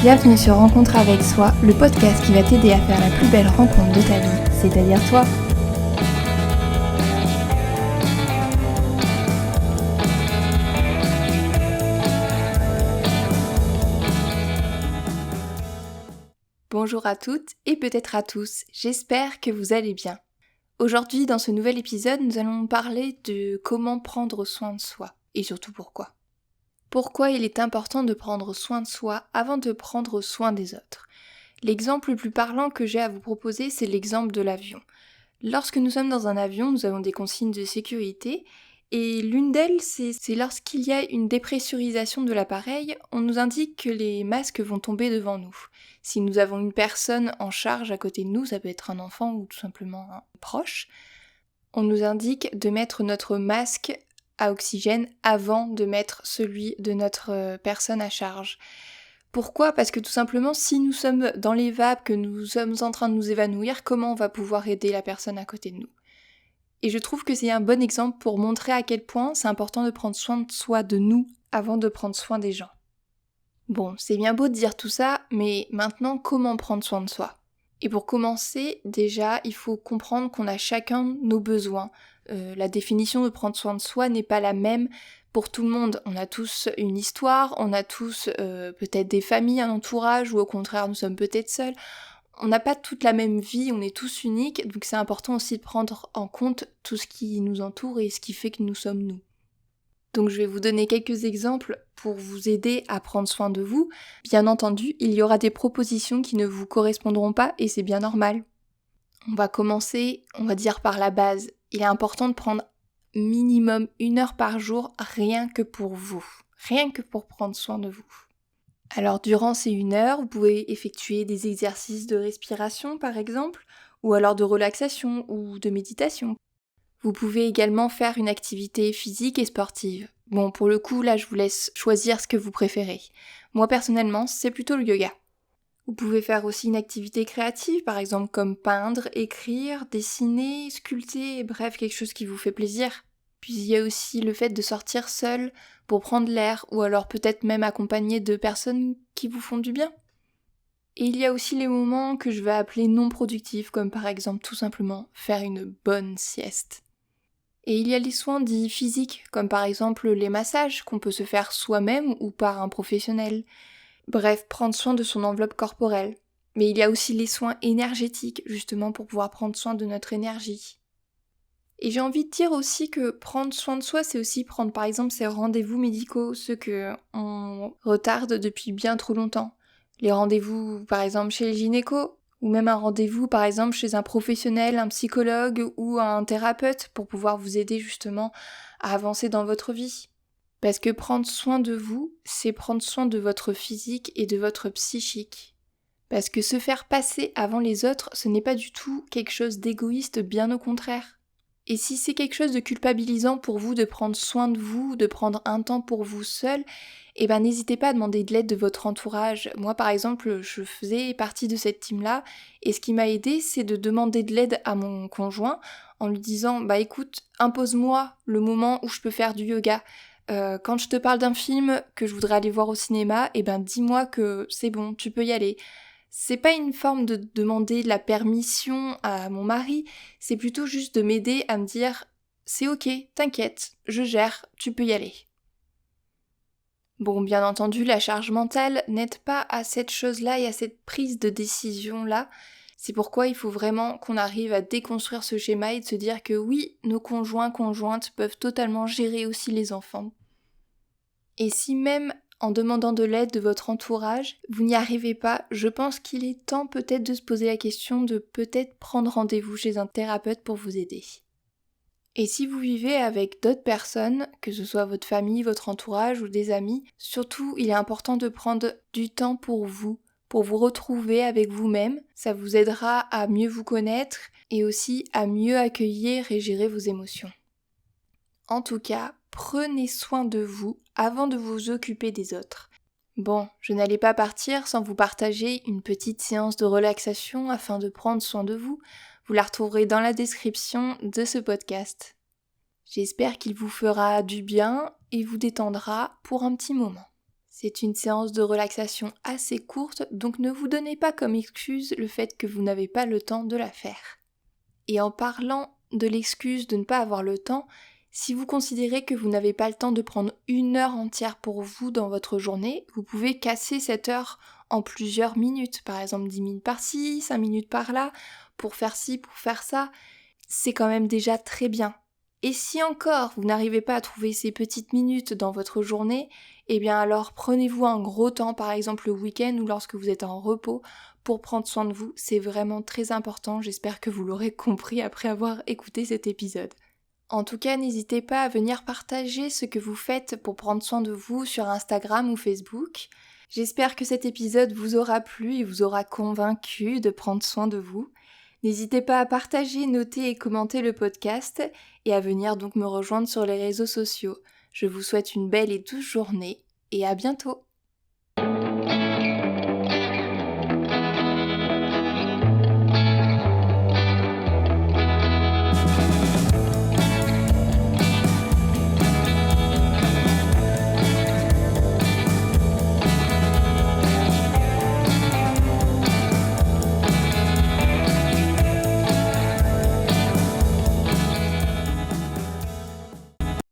Bienvenue sur Rencontre avec soi, le podcast qui va t'aider à faire la plus belle rencontre de ta vie, c'est-à-dire toi. Bonjour à toutes et peut-être à tous, j'espère que vous allez bien. Aujourd'hui, dans ce nouvel épisode, nous allons parler de comment prendre soin de soi et surtout pourquoi. Pourquoi il est important de prendre soin de soi avant de prendre soin des autres. L'exemple le plus parlant que j'ai à vous proposer, c'est l'exemple de l'avion. Lorsque nous sommes dans un avion, nous avons des consignes de sécurité et l'une d'elles, c'est lorsqu'il y a une dépressurisation de l'appareil, on nous indique que les masques vont tomber devant nous. Si nous avons une personne en charge à côté de nous, ça peut être un enfant ou tout simplement un proche, on nous indique de mettre notre masque à oxygène avant de mettre celui de notre personne à charge. Pourquoi ? Parce que tout simplement, si nous sommes dans les vapes, que nous sommes en train de nous évanouir, comment on va pouvoir aider la personne à côté de nous ? Et je trouve que c'est un bon exemple pour montrer à quel point c'est important de prendre soin de soi, de nous, avant de prendre soin des gens. Bon, c'est bien beau de dire tout ça, mais maintenant, comment prendre soin de soi ? Et pour commencer, déjà, il faut comprendre qu'on a chacun nos besoins. La définition de prendre soin de soi n'est pas la même pour tout le monde. On a tous une histoire, on a tous peut-être des familles, un entourage, ou au contraire, nous sommes peut-être seuls. On n'a pas toute la même vie, on est tous uniques, donc c'est important aussi de prendre en compte tout ce qui nous entoure et ce qui fait que nous sommes nous. Donc je vais vous donner quelques exemples pour vous aider à prendre soin de vous. Bien entendu, il y aura des propositions qui ne vous correspondront pas et c'est bien normal. On va commencer, on va dire par la base. Il est important de prendre minimum 1 heure par jour rien que pour vous. Rien que pour prendre soin de vous. Alors durant ces 1 heure, vous pouvez effectuer des exercices de respiration par exemple, ou alors de relaxation ou de méditation. Vous pouvez également faire une activité physique et sportive. Bon, pour le coup, là, je vous laisse choisir ce que vous préférez. Moi, personnellement, c'est plutôt le yoga. Vous pouvez faire aussi une activité créative, par exemple comme peindre, écrire, dessiner, sculpter, bref, quelque chose qui vous fait plaisir. Puis il y a aussi le fait de sortir seul pour prendre l'air, ou alors peut-être même accompagné de personnes qui vous font du bien. Et il y a aussi les moments que je vais appeler non productifs, comme par exemple tout simplement faire une bonne sieste. Et il y a les soins dits physiques, comme par exemple les massages qu'on peut se faire soi-même ou par un professionnel. Bref, prendre soin de son enveloppe corporelle. Mais il y a aussi les soins énergétiques, justement pour pouvoir prendre soin de notre énergie. Et j'ai envie de dire aussi que prendre soin de soi, c'est aussi prendre par exemple ces rendez-vous médicaux, ceux qu'on retarde depuis bien trop longtemps. Les rendez-vous par exemple chez le gynéco, ou même un rendez-vous par exemple chez un professionnel, un psychologue ou un thérapeute pour pouvoir vous aider justement à avancer dans votre vie. Parce que prendre soin de vous, c'est prendre soin de votre physique et de votre psychique. Parce que se faire passer avant les autres, ce n'est pas du tout quelque chose d'égoïste, bien au contraire. Et si c'est quelque chose de culpabilisant pour vous de prendre soin de vous, de prendre un temps pour vous seul, n'hésitez pas à demander de l'aide de votre entourage. Moi par exemple, je faisais partie de cette team-là, et ce qui m'a aidée, c'est de demander de l'aide à mon conjoint en lui disant « écoute, impose-moi le moment où je peux faire du yoga ». Quand je te parle d'un film que je voudrais aller voir au cinéma, dis-moi que c'est bon, tu peux y aller. C'est pas une forme de demander la permission à mon mari, c'est plutôt juste de m'aider à me dire « c'est ok, t'inquiète, je gère, tu peux y aller ». Bon, bien entendu, la charge mentale n'aide pas à cette chose-là et à cette prise de décision-là. C'est pourquoi il faut vraiment qu'on arrive à déconstruire ce schéma et de se dire que oui, nos conjoints, conjointes peuvent totalement gérer aussi les enfants. Et si même en demandant de l'aide de votre entourage, vous n'y arrivez pas, je pense qu'il est temps peut-être de se poser la question de peut-être prendre rendez-vous chez un thérapeute pour vous aider. Et si vous vivez avec d'autres personnes, que ce soit votre famille, votre entourage ou des amis, surtout il est important de prendre du temps pour vous retrouver avec vous-même. Ça vous aidera à mieux vous connaître et aussi à mieux accueillir et gérer vos émotions. En tout cas, prenez soin de vous avant de vous occuper des autres. Bon, je n'allais pas partir sans vous partager une petite séance de relaxation afin de prendre soin de vous. Vous la retrouverez dans la description de ce podcast. J'espère qu'il vous fera du bien et vous détendra pour un petit moment. C'est une séance de relaxation assez courte, donc ne vous donnez pas comme excuse le fait que vous n'avez pas le temps de la faire. Et en parlant de l'excuse de ne pas avoir le temps, si vous considérez que vous n'avez pas le temps de prendre 1 heure entière pour vous dans votre journée, vous pouvez casser cette heure en plusieurs minutes, par exemple 10 minutes par-ci, 5 minutes par-là, pour faire ci, pour faire ça. C'est quand même déjà très bien. Et si encore vous n'arrivez pas à trouver ces petites minutes dans votre journée, eh bien alors prenez-vous un gros temps, par exemple le week-end ou lorsque vous êtes en repos, pour prendre soin de vous. C'est vraiment très important, j'espère que vous l'aurez compris après avoir écouté cet épisode. En tout cas, n'hésitez pas à venir partager ce que vous faites pour prendre soin de vous sur Instagram ou Facebook. J'espère que cet épisode vous aura plu et vous aura convaincu de prendre soin de vous. N'hésitez pas à partager, noter et commenter le podcast et à venir donc me rejoindre sur les réseaux sociaux. Je vous souhaite une belle et douce journée et à bientôt!